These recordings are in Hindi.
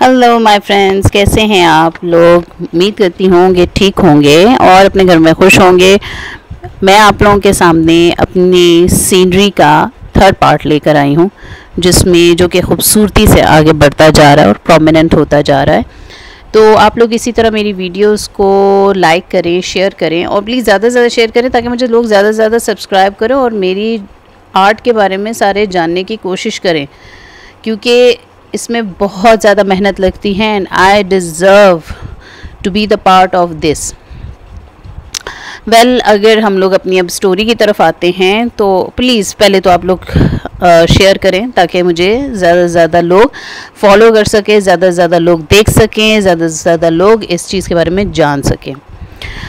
हेलो माय फ्रेंड्स, कैसे हैं आप लोग। उम्मीद करती होंगे ठीक होंगे और अपने घर में खुश होंगे। मैं आप लोगों के सामने अपनी सीनरी का थर्ड पार्ट लेकर आई हूँ, जिसमें जो कि खूबसूरती से आगे बढ़ता जा रहा है और प्रोमिनेंट होता जा रहा है। तो आप लोग इसी तरह मेरी वीडियोस को लाइक करें, शेयर करें और प्लीज़ ज़्यादा से ज़्यादा शेयर करें ताकि मुझे लोग ज़्यादा से ज़्यादा सब्सक्राइब करें और मेरी आर्ट के बारे में सारे जानने की कोशिश करें, क्योंकि इसमें बहुत ज़्यादा मेहनत लगती है and I deserve to be the part of this. Well, अगर हम लोग अपनी अब स्टोरी की तरफ आते हैं तो प्लीज़ पहले तो आप लोग शेयर करें ताकि मुझे ज़्यादा से ज़्यादा लोग फॉलो कर सकें, ज़्यादा से ज़्यादा लोग देख सकें, ज़्यादा से ज़्यादा लोग इस चीज़ के बारे में जान सकें।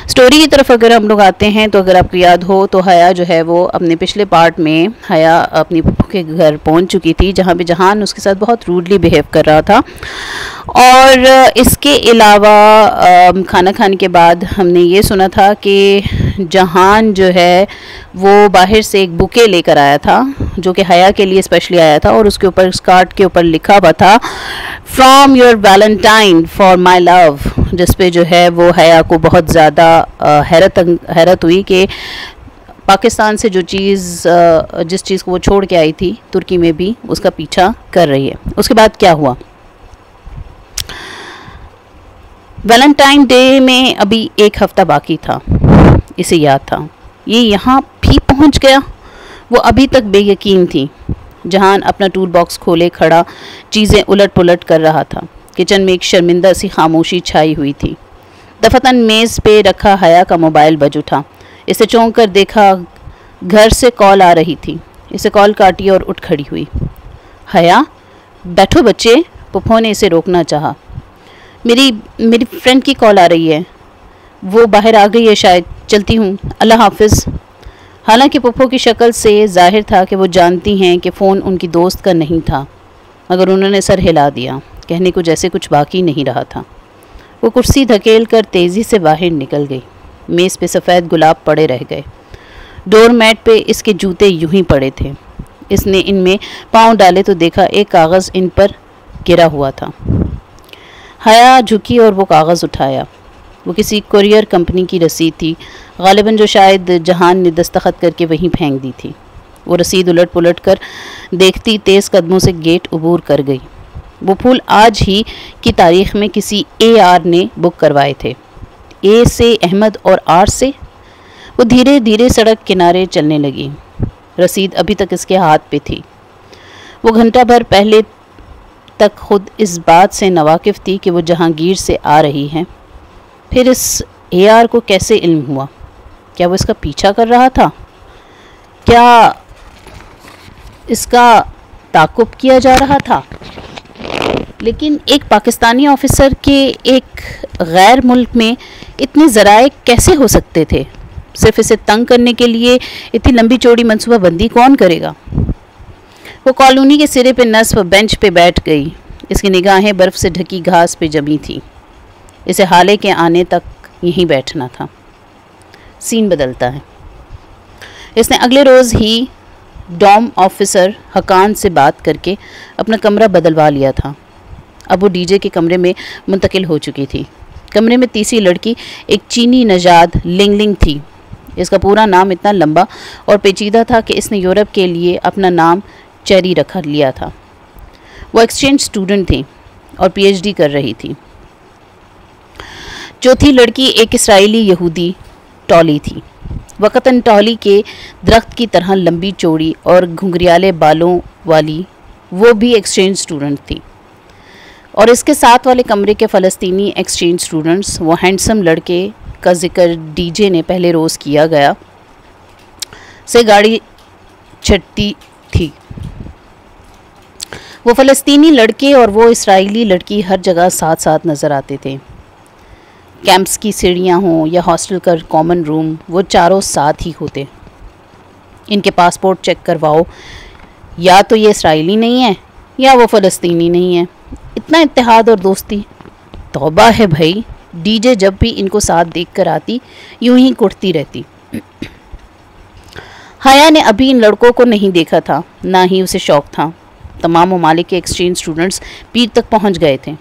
स्टोरी की तरफ अगर हम लोग आते हैं तो अगर आपको याद हो तो हया जो है वो अपने पिछले पार्ट में हया अपनी पप्पू के घर पहुंच चुकी थी, जहां पे जहान उसके साथ बहुत रूडली बिहेव कर रहा था। और इसके अलावा खाना खाने के बाद हमने ये सुना था कि जहान जो है वो बाहर से एक बुके लेकर आया था जो कि हया के लिए स्पेशली आया था और उसके ऊपर स्कार्ट के ऊपर लिखा हुआ था from your Valentine for my love, जिस पे जो है वो हया को बहुत ज़्यादा हैरत हुई कि पाकिस्तान से जो चीज़ जिस चीज़ को वो छोड़ के आई थी तुर्की में भी उसका पीछा कर रही है। उसके बाद क्या हुआ, वैलेंटाइन डे में अभी एक हफ़्ता बाकी था, इसे याद था। ये यहाँ भी पहुँच गया। वो अभी तक बेयकीन थी। जहान अपना टूल बॉक्स खोले खड़ा चीज़ें उलट पुलट कर रहा था। किचन में एक शर्मिंदा सी खामोशी छाई हुई थी। दफतन मेज़ पे रखा हया का मोबाइल बज उठा। इसे चौंक कर देखा, घर से कॉल आ रही थी। इसे कॉल काटी और उठ खड़ी हुई। हया, बैठो बच्चे, पुप्पो ने इसे रोकना चाहा। मेरी फ्रेंड की कॉल आ रही है, वो बाहर आ गई है शायद, चलती हूँ, अल्लाह हाफिज़। हालांकि पुप्पो की शक्ल से जाहिर था कि वो जानती हैं कि फ़ोन उनकी दोस्त का नहीं था, मगर उन्होंने सर हिला दिया। कहने को जैसे कुछ बाकी नहीं रहा था। वो कुर्सी धकेल कर तेज़ी से बाहर निकल गई। मेज़ पे सफ़ेद गुलाब पड़े रह गए। डोरमैट पे इसके जूते यूं ही पड़े थे। इसने इनमें पाँव डाले तो देखा एक कागज़ इन पर गिरा हुआ था। हया झुकी और वो कागज़ उठाया। वो किसी कुरियर कंपनी की रसीद थी, गालिबन जो शायद जहान ने दस्तखत करके वहीं फेंक दी थी। वो रसीद उलट पुलट कर देखती तेज़ कदमों से गेट अबूर कर गई। वो फूल आज ही की तारीख़ में किसी AR ने बुक करवाए थे। A से अहमद और R से। वो धीरे धीरे सड़क किनारे चलने लगी। रसीद अभी तक इसके हाथ पे थी। वो घंटा भर पहले तक खुद इस बात से नावाकिफ़ थी कि वो जहांगीर से आ रही हैं। फिर इस AR को कैसे इल्म हुआ? क्या वो इसका पीछा कर रहा था? क्या इसका ताक़ुब किया जा रहा था? लेकिन एक पाकिस्तानी ऑफिसर के एक गैर मुल्क में इतने ज़राए कैसे हो सकते थे? सिर्फ इसे तंग करने के लिए इतनी लंबी चौड़ी मनसूबाबंदी कौन करेगा? वो कॉलोनी के सिरे पे नस्ब बेंच पे बैठ गई। इसकी निगाहें बर्फ़ से ढकी घास पे जमी थी। इसे हाले के आने तक यहीं बैठना था। सीन बदलता है। इसने अगले रोज़ ही डॉम ऑफिसर हकान से बात करके अपना कमरा बदलवा लिया था। अब वो डीजे के कमरे में मुंतकिल हो चुकी थी। कमरे में तीसरी लड़की एक चीनी नजाद लिंगलिंग थी। इसका पूरा नाम इतना लंबा और पेचीदा था कि इसने यूरोप के लिए अपना नाम चेरी रख लिया था। वो एक्सचेंज स्टूडेंट थी और PhD कर रही थी। चौथी लड़की एक इसराइली यहूदी टॉली थी। वक़्तन टॉली के दरख्त की तरह लंबी चौड़ी और घुंघरियाले बालों वाली वो भी एक्सचेंज स्टूडेंट थी। और इसके साथ वाले कमरे के फ़लस्तीनी एक्सचेंज स्टूडेंट्स, वो हैंडसम लड़के का जिक्र डीजे ने पहले रोज़ किया गया से गाड़ी छटती थी। वो फ़लस्तीनी लड़के और वो इसराइली लड़की हर जगह साथ साथ नज़र आते थे। कैंप्स की सीढ़ियाँ हों या हॉस्टल का कॉमन रूम, वो चारों साथ ही होते। इनके पासपोर्ट चेक करवाओ, या तो ये इसराइली नहीं है या वो फ़लस्तीनी नहीं है। इतना इत्तेहाद और दोस्ती, तौबा है भाई। डीजे जब भी इनको साथ देख कर आती यूं ही कुटती रहती। हया ने अभी इन लड़कों को नहीं देखा था, ना ही उसे शौक़ था। तमाम ममालिक के एक्सचेंज स्टूडेंट्स पीर तक पहुंच गए थे।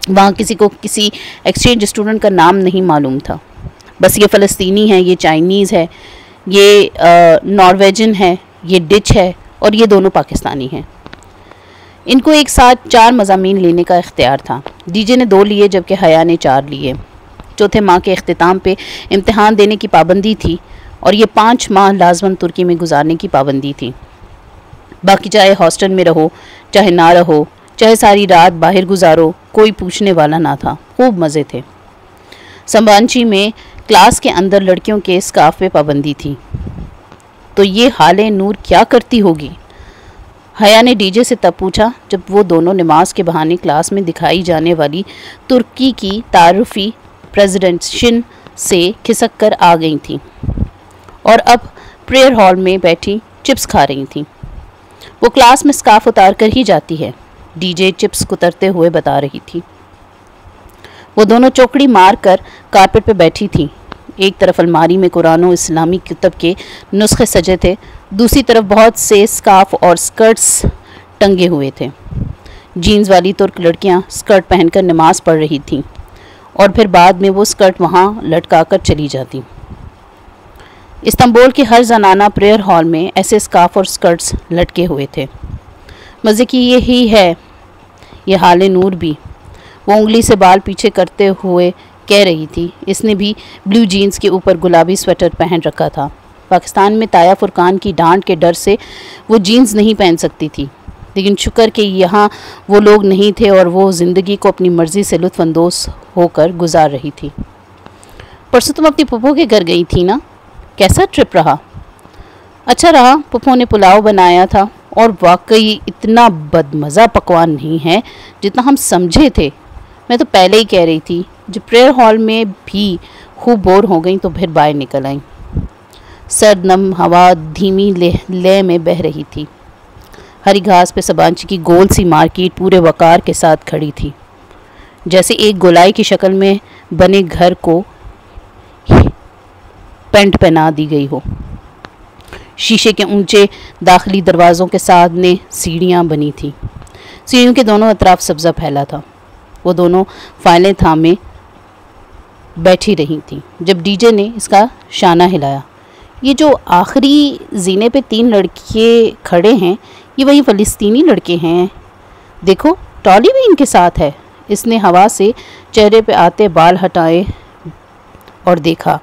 वहाँ किसी को किसी एक्सचेंज स्टूडेंट का नाम नहीं मालूम था, बस ये फ़लस्तीनी है, ये चाइनीज़ है, ये नॉर्वेजन है, ये डिच है और ये दोनों पाकिस्तानी हैं। इनको एक साथ 4 मज़ामीन लेने का इख्तियार था। डीजे ने 2 लिए जबकि हया ने 4 लिए। चौथे माह के अख्तिताम पे इम्तिहान देने की पाबंदी थी और ये 5 माह लाजमन तुर्की में गुजारने की पाबंदी थी। बाकी चाहे हॉस्टल में रहो, चाहे ना रहो, चाहे सारी रात बाहर गुजारो, कोई पूछने वाला ना था। खूब मज़े थे। संबांची में क्लास के अंदर लड़कियों के स्काफ पे पाबंदी थी। तो ये हाले नूर क्या करती होगी? हया ने डीजे से तब पूछा जब वो दोनों नमाज के बहाने क्लास में दिखाई जाने वाली तुर्की की तारुफी प्रेसिडेंशन से खिसक कर आ गई थी और अब प्रेयर हॉल में बैठी चिप्स खा रही थी। वो क्लास में स्कार्फ उतार कर ही जाती है, डीजे चिप्स कुतरते हुए बता रही थी। वो दोनों चौकड़ी मार कर कारपेट पे बैठी थी। एक तरफ अलमारी में कुरान और इस्लामी किताब के नुस्खे सजे थे, दूसरी तरफ बहुत से स्कार्फ और स्कर्ट्स टंगे हुए थे। जीन्स वाली तुर्क लड़कियां स्कर्ट पहनकर नमाज पढ़ रही थीं और फिर बाद में वो स्कर्ट वहाँ लटका कर चली जाती। इस्तांबुल के हर जनाना प्रेयर हॉल में ऐसे स्कार्फ और स्कर्ट्स लटके हुए थे। मज़े की यही है ये हाले नूर भी। वो उंगली से बाल पीछे करते हुए कह रही थी। इसने भी ब्लू जीन्स के ऊपर गुलाबी स्वेटर पहन रखा था। पाकिस्तान में ताया फुरकान की डांट के डर से वो जीन्स नहीं पहन सकती थी, लेकिन शुक्र कि यहाँ वो लोग नहीं थे और वो ज़िंदगी को अपनी मर्ज़ी से लुत्फ़अंदोज़ होकर गुजार रही थी। परसों तुम अपनी पप्पो के घर गई थी ना, कैसा ट्रिप रहा? अच्छा रहा। पप्पो ने पुलाव बनाया था और वाकई इतना बदमज़ा पकवान नहीं है जितना हम समझे थे। मैं तो पहले ही कह रही थी। जब प्रेयर हॉल में भी खूब बोर हो गई तो फिर बाहर निकल आई। सर्द नम हवा धीमी लय में बह रही थी। हरी घास पे सबांची की गोल सी मार्केट पूरे वकार के साथ खड़ी थी, जैसे एक गोलाई की शक्ल में बने घर को पेंट पहना दी गई हो। शीशे के ऊंचे दाखिली दरवाज़ों के सामने सीढ़ियाँ बनी थी। सीढ़ियों के दोनों अतराफ सब्ज़ा फैला था। वो दोनों फाइलें थामे बैठी रही थी जब डीजे ने इसका शाना हिलाया। ये जो आखिरी जीने पे 3 लड़के खड़े हैं, ये वही फ़लस्तीनी लड़के हैं। देखो, टॉली भी इनके साथ है। इसने हवा से चेहरे पे आते बाल हटाए और देखा।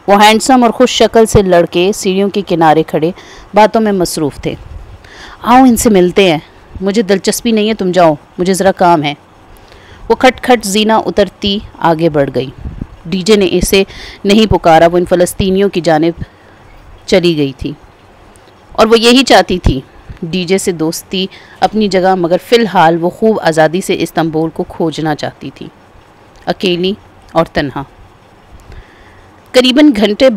वो हैंडसम और खुश शक्ल से लड़के सीढ़ियों के किनारे खड़े बातों में मसरूफ़ थे। आओ इनसे मिलते हैं। मुझे दिलचस्पी नहीं है, तुम जाओ, मुझे ज़रा काम है। वो खटखट जीना उतरती आगे बढ़ गई। डीजे ने इसे नहीं पुकारा। वो इन फ़लस्तीनियों की जानिब चली गई थी और वो यही चाहती थी, डीजे से दोस्ती अपनी जगह, मगर फ़िलहाल वो खूब आज़ादी से इस्तांबुल को खोजना चाहती थी, अकेली और तन्हा। करीबन घंटे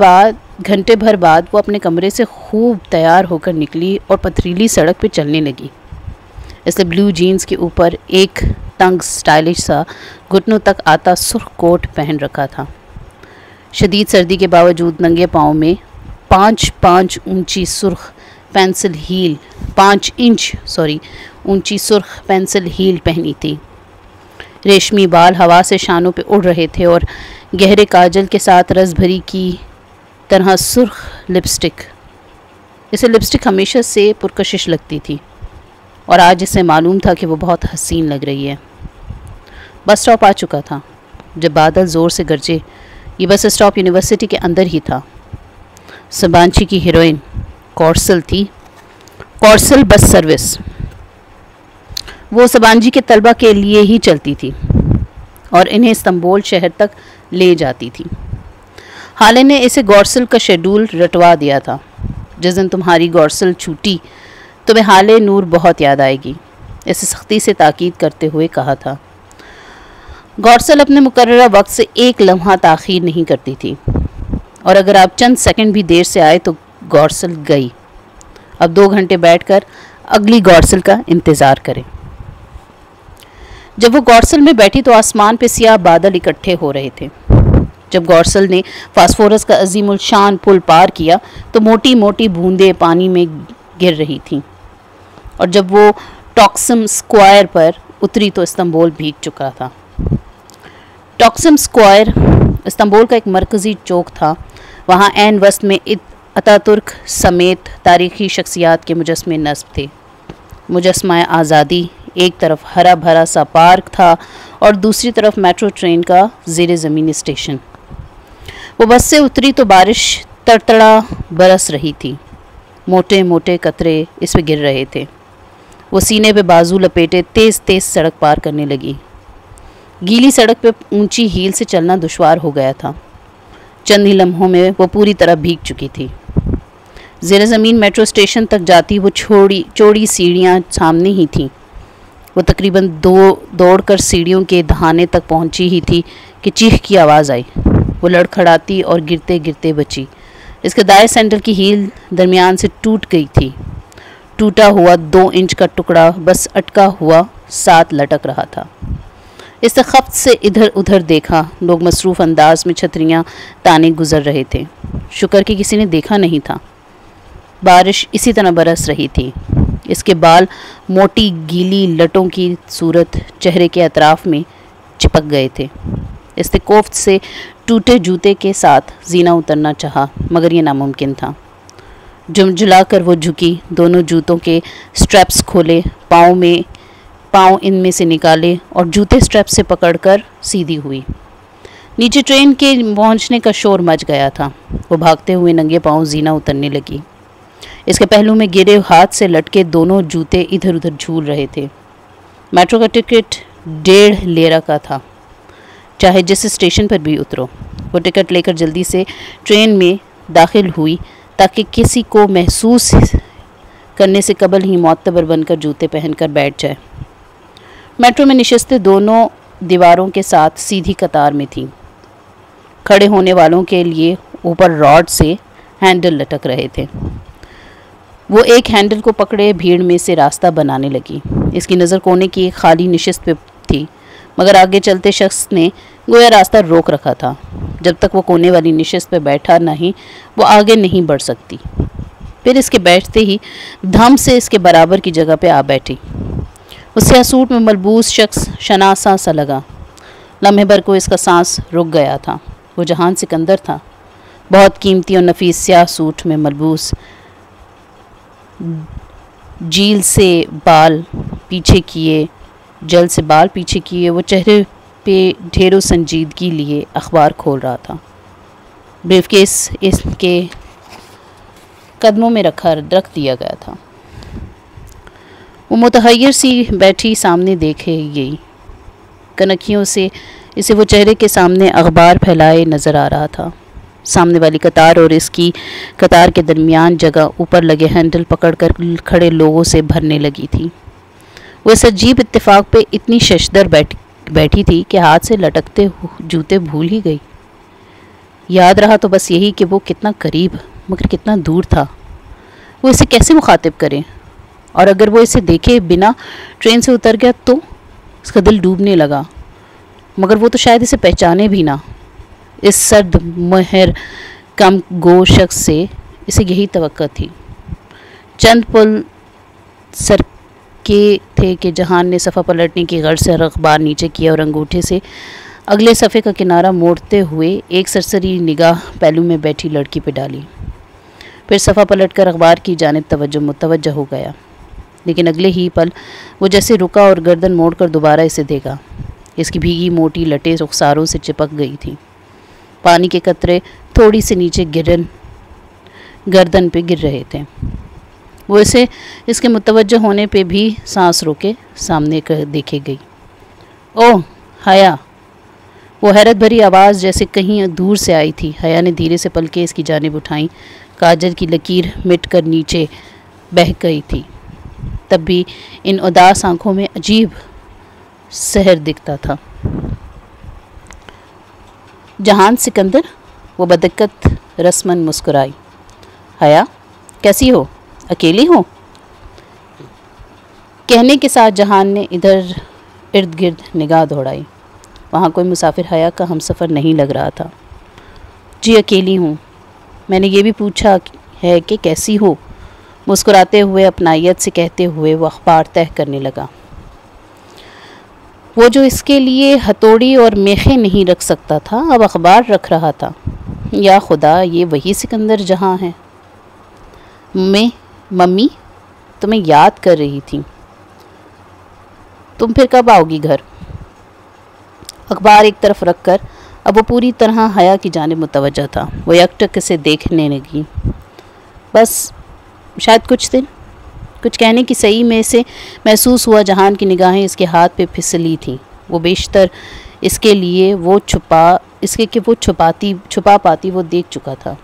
भर बाद वो अपने कमरे से खूब तैयार होकर निकली और पथरीली सड़क पे चलने लगी। इसने ब्लू जीन्स के ऊपर एक तंग स्टाइलिश सा घुटनों तक आता सुर्ख कोट पहन रखा था। शदीद सर्दी के बावजूद नंगे पाँव में 5 इंच ऊंची सुर्ख पेंसिल हील पहनी थी। रेशमी बाल हवा से शानों पे उड़ रहे थे और गहरे काजल के साथ रस भरी की तरह सुर्ख लिपस्टिक। इसे लिपस्टिक हमेशा से पुरकशिश लगती थी और आज इसे मालूम था कि वो बहुत हसीन लग रही है। बस स्टॉप आ चुका था जब बादल ज़ोर से गरजे। ये बस स्टॉप यूनिवर्सिटी के अंदर ही था। सबांची की हीरोइन कौरसल थी। कौरसल बस सर्विस वो सबांजी के तलबा के लिए ही चलती थी और इन्हें इस्तांबुल शहर तक ले जाती थी। हाले ने इसे गौरसल का शेड्यूल रटवा दिया था। जिस दिन तुम्हारी गौरसल छूटी तुम्हें हाले नूर बहुत याद आएगी, इसे सख्ती से ताकीद करते हुए कहा था। गौरसल अपने मुकर्ररा वक्त से एक लम्हा ताख़ीर नहीं करती थी और अगर आप चंद सेकंड भी देर से आए तो गौरसल गई। अब 2 घंटे बैठकर अगली गौरसल का इंतज़ार करें। जब वो गौरसल में बैठी तो आसमान पे सियाह बादल इकट्ठे हो रहे थे। जब गौरसल ने फास्फोरस का अजीमुल शान पुल पार किया तो मोटी मोटी बूंदें पानी में गिर रही थीं और जब वो टॉक्सम स्क्वायर पर उतरी तो इस्तांबुल भीग चुका था। टॉक्सम स्क्वायर इस्तांबुल का एक मरकज़ी चौक था। वहाँ ऐन वस्त में अतातुर्क समेत तारीख़ी शख्सियात के मुजस्मे नस्ब थे। मुजस्मा आज़ादी, एक तरफ हरा भरा सा पार्क था और दूसरी तरफ मेट्रो ट्रेन का ज़ेर ज़मीन स्टेशन। वो बस से उतरी तो बारिश तड़तड़ा बरस रही थी। मोटे मोटे कतरे इस पे गिर रहे थे। वो सीने पे बाजू लपेटे तेज़ तेज़ सड़क पार करने लगी। गीली सड़क पे ऊंची हील से चलना दुश्वार हो गया था। चंद ही लम्हों में वो पूरी तरह भीग चुकी थी। ज़ेर ज़मीन मेट्रो स्टेशन तक जाती वो चौड़ी सीढ़ियाँ सामने ही थीं। वो तकरीबन दौड़कर सीढ़ियों के दहाने तक पहुंची ही थी कि चीख की आवाज़ आई। वो लड़खड़ाती और गिरते गिरते बची। इसके दाएं सैंडल की हील दरमियान से टूट गई थी। टूटा हुआ 2 इंच का टुकड़ा बस अटका हुआ साथ लटक रहा था। इससे खफ्त से इधर उधर देखा। लोग मसरूफ़ अंदाज में छतरियाँ ताने गुजर रहे थे। शुक्र कि किसी ने देखा नहीं था। बारिश इसी तरह बरस रही थी। इसके बाल मोटी गीली लटों की सूरत चेहरे के अतराफ में चिपक गए थे। इसने कोफ्त से टूटे जूते के साथ जीना उतरना चाहा, मगर ये नामुमकिन था। झुमझुला कर वो झुकी, दोनों जूतों के स्ट्रैप्स खोले, पाँव इनमें से निकाले और जूते स्ट्रैप से पकड़कर सीधी हुई। नीचे ट्रेन के पहुंचने का शोर मच गया था। वो भागते हुए नंगे पाँव जीना उतरने लगी। इसके पहलू में गिरे हाथ से लटके दोनों जूते इधर उधर झूल रहे थे। मेट्रो का टिकट 1.5 लेरा का था, चाहे जिस स्टेशन पर भी उतरो। वो टिकट लेकर जल्दी से ट्रेन में दाखिल हुई ताकि किसी को महसूस करने से कबल ही मोतबर बनकर जूते पहनकर बैठ जाए। मेट्रो में निशस्तें दोनों दीवारों के साथ सीधी कतार में थीं। खड़े होने वालों के लिए ऊपर रॉड से हैंडल लटक रहे थे। वो एक हैंडल को पकड़े भीड़ में से रास्ता बनाने लगी। इसकी नज़र कोने की एक खाली निशिस्त पे थी, मगर आगे चलते शख्स ने गोया रास्ता रोक रखा था। जब तक वो कोने वाली निशिस्त पे बैठा नहीं, वो आगे नहीं बढ़ सकती। फिर इसके बैठते ही धम से इसके बराबर की जगह पे आ बैठी। उससे सूट में मलबूस शख्स शनासा सा लगा। लम्हे भर को इसका सांस रुक गया था। वो जहान सिकंदर था। बहुत कीमती और नफीस स्याह सूट में मलबूस, जल से बाल पीछे किए वो चेहरे पे ढेरों संजीदगी लिए अखबार खोल रहा था। ब्रीफकेस इसके कदमों में रख दिया गया था। वो मुतहय्यर सी बैठी सामने देखे गई। कनखियों से इसे वो चेहरे के सामने अखबार फैलाए नज़र आ रहा था। सामने वाली कतार और इसकी कतार के दरमियान जगह ऊपर लगे हैंडल पकड़कर खड़े लोगों से भरने लगी थी। वो इस अजीब इत्तेफाक पे इतनी शशदर बैठी थी कि हाथ से लटकते जूते भूल ही गई। याद रहा तो बस यही कि वो कितना करीब मगर कितना दूर था। वो इसे कैसे मुखातिब करे, और अगर वो इसे देखे बिना ट्रेन से उतर गया तो उसका दिल डूबने लगा। मगर वो तो शायद इसे पहचाने भी ना। इस सर्द महर कम गो शख्स से इसे यही तवक्को थी। चंद पुल सर के थे कि जहान ने सफ़ा पलटने की गर्ज से अखबार नीचे किया और अंगूठे से अगले सफ़े का किनारा मोड़ते हुए एक सरसरी निगाह पहलू में बैठी लड़की पे डाली। फिर सफ़ा पलटकर अखबार की जानिब मुतवज्जह हो गया। लेकिन अगले ही पल वो जैसे रुका और गर्दन मोड़कर दोबारा इसे देखा। इसकी भीगी मोटी लटें रुखसारों से चिपक गई थीं। पानी के कतरे थोड़ी से नीचे गर्दन पे गिर रहे थे। वो इसे इसके मुतवज्जह होने पे भी सांस रोके सामने देखे गई। ओह हया! वो हैरत भरी आवाज़ जैसे कहीं दूर से आई थी। हया ने धीरे से पलकें इसकी जानिब उठाई। काजल की लकीर मिटकर नीचे बह गई थी। तब भी इन उदास आंखों में अजीब सहर दिखता था। जहान सिकंदर, वो बदिक्कत रस्मन मुस्कुराई। हया, कैसी हो? अकेली हो? कहने के साथ जहान ने इधर इर्द गिर्द निगाह दौड़ाई। वहाँ कोई मुसाफिर हया का हमसफ़र नहीं लग रहा था। जी अकेली हूँ। मैंने ये भी पूछा है कि कैसी हो? मुस्कुराते हुए अपनायत से कहते हुए वो अखबार तह करने लगा। वो जो इसके लिए हथौड़ी और मेखे नहीं रख सकता था, अब अखबार रख रहा था। या खुदा, ये वही सिकंदर जहां है। मम्मी तुम्हें याद कर रही थी, तुम फिर कब आओगी घर? अखबार एक तरफ रखकर अब वो पूरी तरह हया की जानिब मुतवज्जा था। वो यकटक से देखने लगी। बस शायद कुछ दिन। कुछ कहने की सही में से महसूस हुआ जहान की निगाहें इसके हाथ पे फिसली थीं। वो बेशतर इसके लिए वो छुपा पाती वो देख चुका था।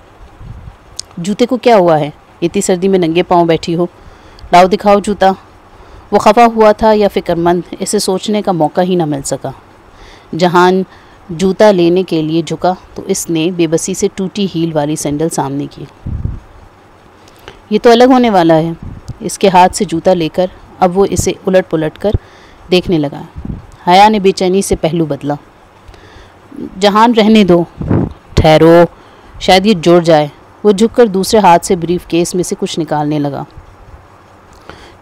जूते को क्या हुआ है? इतनी सर्दी में नंगे पांव बैठी हो, लाओ दिखाओ जूता। वो खफा हुआ था या फिक्रमंद, इसे सोचने का मौका ही ना मिल सका। जहान जूता लेने के लिए झुका तो इसने बेबसी से टूटी हील वाली सैंडल सामने की। ये तो अलग होने वाला है। इसके हाथ से जूता लेकर अब वो इसे उलट पुलट कर देखने लगा। हया ने बेचैनी से पहलू बदला। जहान रहने दो, ठहरो, शायद ये जुड़ जाए। वो झुककर दूसरे हाथ से ब्रीफ केस में से कुछ निकालने लगा।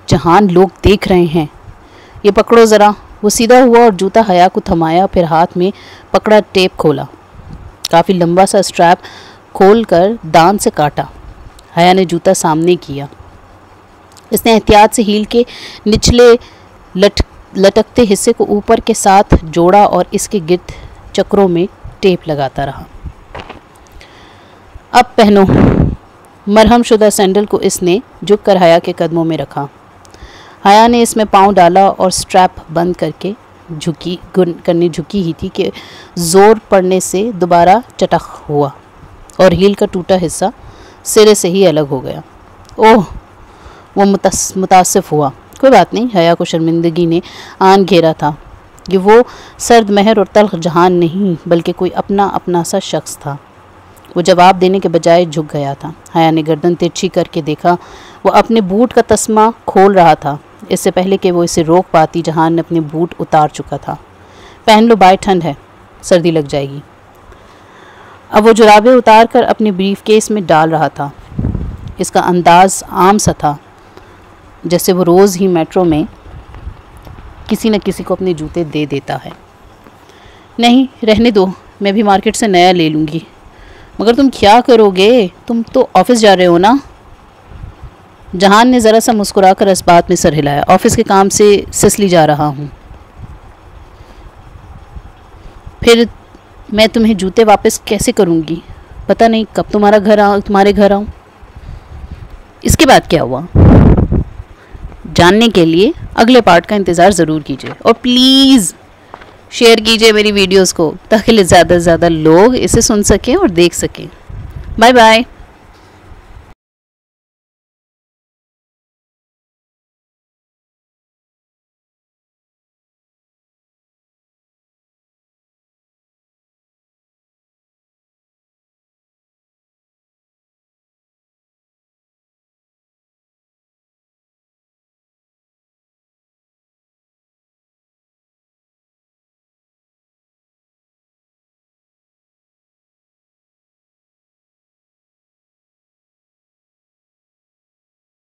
जहान, लोग देख रहे हैं, ये पकड़ो ज़रा। वो सीधा हुआ और जूता हया को थमाया, फिर हाथ में पकड़ा टेप खोला। काफ़ी लंबा सा स्ट्रैप खोल कर दांत से काटा। हया ने जूता सामने किया। इसने एहतियात से हील के निचले लटकते हिस्से को ऊपर के साथ जोड़ा और इसके गिर्द चक्रों में टेप लगाता रहा। अब पहनो। मरहम शुदा सैंडल को इसने झुक कर हया के कदमों में रखा। हया ने इसमें पांव डाला और स्ट्रैप बंद करके झुकी ही थी कि जोर पड़ने से दोबारा चटक हुआ और हील का टूटा हिस्सा सिरे से ही अलग हो गया। ओह, वो मुतासिफ हुआ। कोई बात नहीं। हया को शर्मिंदगी ने आन घेरा था। ये वो सर्द महर और तल्ख जहान नहीं, बल्कि कोई अपना सा शख्स था। वो जवाब देने के बजाय झुक गया था। हया ने गर्दन तिरछी करके देखा। वो अपने बूट का तस्मा खोल रहा था। इससे पहले कि वो इसे रोक पाती, जहान ने अपने बूट उतार चुका था। पहन लो भाई, ठंड है, सर्दी लग जाएगी। अब वो जुराबें उतार कर अपने ब्रीफ केस में डाल रहा था। इसका अंदाज आम सा था, जैसे वो रोज़ ही मेट्रो में किसी न किसी को अपने जूते दे देता है। नहीं, रहने दो, मैं भी मार्केट से नया ले लूँगी। मगर तुम क्या करोगे? तुम तो ऑफिस जा रहे हो ना? जहान ने ज़रा सा मुस्कुराकर इस बात में सर हिलाया। ऑफिस के काम से सिसली जा रहा हूँ। फिर मैं तुम्हें जूते वापस कैसे करूँगी? पता नहीं कब तुम्हारे घर आऊँ। इसके बाद क्या हुआ, जानने के लिए अगले पार्ट का इंतज़ार ज़रूर कीजिए और प्लीज़ शेयर कीजिए मेरी वीडियोस को, ताकि ज़्यादा से ज़्यादा लोग इसे सुन सकें और देख सकें। Bye bye.